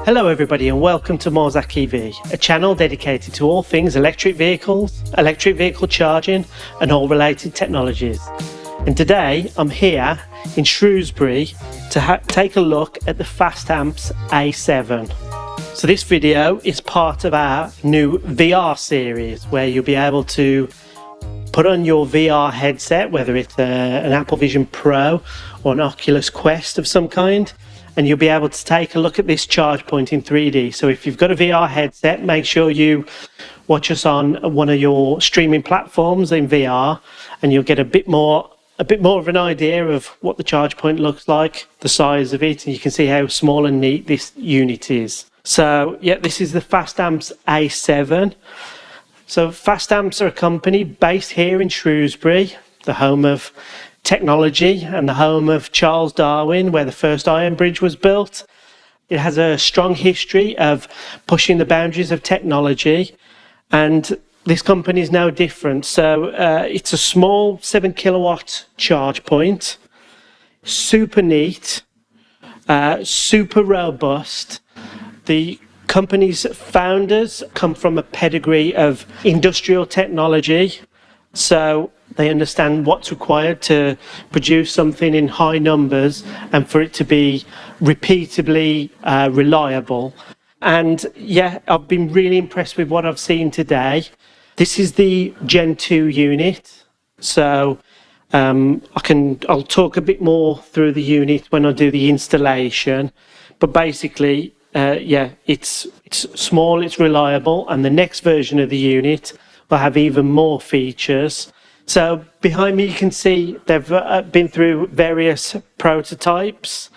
Hello everybody and welcome to Morzak EV, a channel dedicated to all things electric vehicles, electric vehicle charging and all related technologies. And today I'm here in Shrewsbury to take a look at the FastAmps A7. So this video is part of our new VR series where you'll be able to put on your VR headset, whether it's an Apple Vision Pro or an Oculus Quest of some kind, and you'll be able to take a look at this charge point in 3D. So if you've got a VR headset, make sure you watch us on one of your streaming platforms in VR, and you'll get a bit more of an idea of what the charge point looks like, the size of it, and you can see how small and neat this unit is. So yeah, this is the FastAmps A7. So FastAmps are a company based here in Shrewsbury, the home of technology and the home of Charles Darwin, where the first iron bridge was built. It has a strong history of pushing the boundaries of technology, and this company is no different. So it's a small 7 kilowatt charge point, super neat, super robust. The company's founders come from a pedigree of industrial technology, so they understand what's required to produce something in high numbers and for it to be repeatably reliable. And yeah, I've been really impressed with what I've seen today. This is the Gen 2 unit, so I'll talk a bit more through the unit when I do the installation, but basically yeah, it's small, it's reliable, and the next version of the unit will have even more features. So behind me you can see they've been through various prototypes,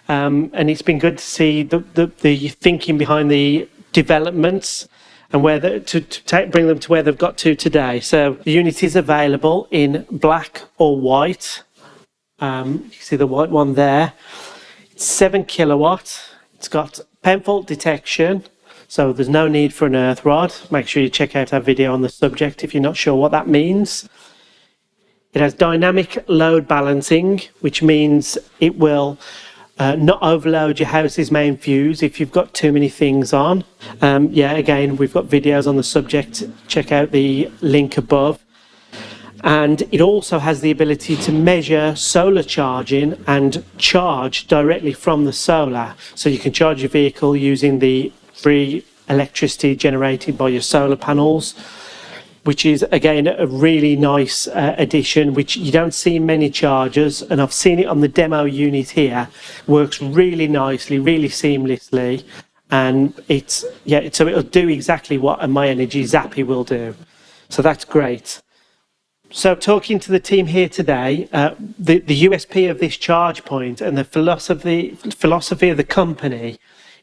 and it's been good to see the thinking behind the developments and where bring them to where they've got to today. So the unit is available in black or white. You can see the white one there. It's 7 kilowatt. It's got pen fault detection, so there's no need for an earth rod. Make sure you check out our video on the subject if you're not sure what that means. It has dynamic load balancing, which means it will not overload your house's main fuse if you've got too many things on. Yeah, again, we've got videos on the subject. Check out the link above. And it also has the ability to measure solar charging and charge directly from the solar. So you can charge your vehicle using the free electricity generated by your solar panels, which is, again, a really nice addition, which you don't see in many chargers. And I've seen it on the demo unit here. Works really nicely, really seamlessly. And so it'll do exactly what a My Energy Zappy will do. So that's great. So talking to the team here today, the USP of this charge point and the philosophy of the company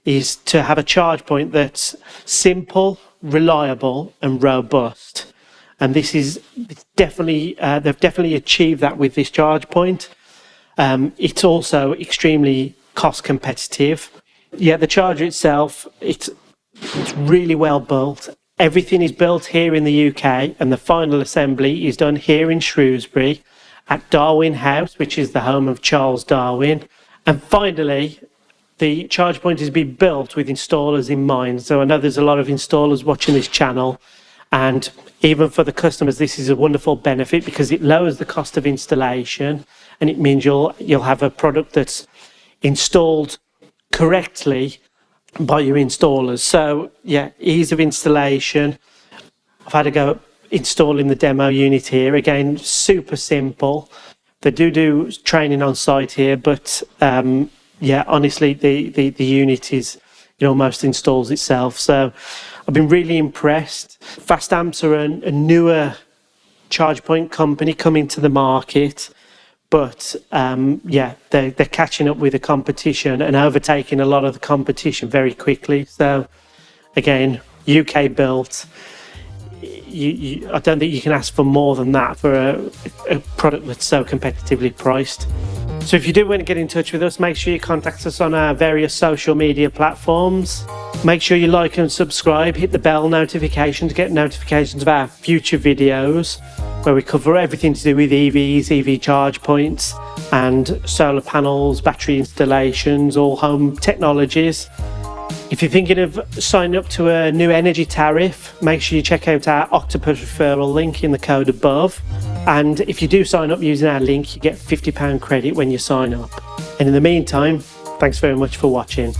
is to have a charge point that's simple, reliable and robust. And they've definitely achieved that with this charge point. It's also extremely cost competitive. Yeah, the charger itself, it's really well built. Everything is built here in the UK, and the final assembly is done here in Shrewsbury at Darwin House, which is the home of Charles Darwin. And finally, the charge point has been built with installers in mind. So I know there's a lot of installers watching this channel, and even for the customers, this is a wonderful benefit because it lowers the cost of installation, and it means you'll have a product that's installed correctly by your installers. So yeah, ease of installation. I've had to go installing the demo unit here. Again, super simple. They do training on site here, but yeah, honestly, the unit almost installs itself. So I've been really impressed. FastAmps are a newer charge point company coming to the market, but yeah, they're catching up with the competition and overtaking a lot of the competition very quickly. So again, UK built. I don't think you can ask for more than that for a product that's so competitively priced. So if you do want to get in touch with us, make sure you contact us on our various social media platforms. Make sure you like and subscribe, hit the bell notification to get notifications of our future videos, where we cover everything to do with EVs, EV charge points, and solar panels, battery installations, all home technologies. If you're thinking of signing up to a new energy tariff, make sure you check out our octopus referral link in the code above. And if you do sign up using our link, you get £50 credit when you sign up. And in the meantime, thanks very much for watching.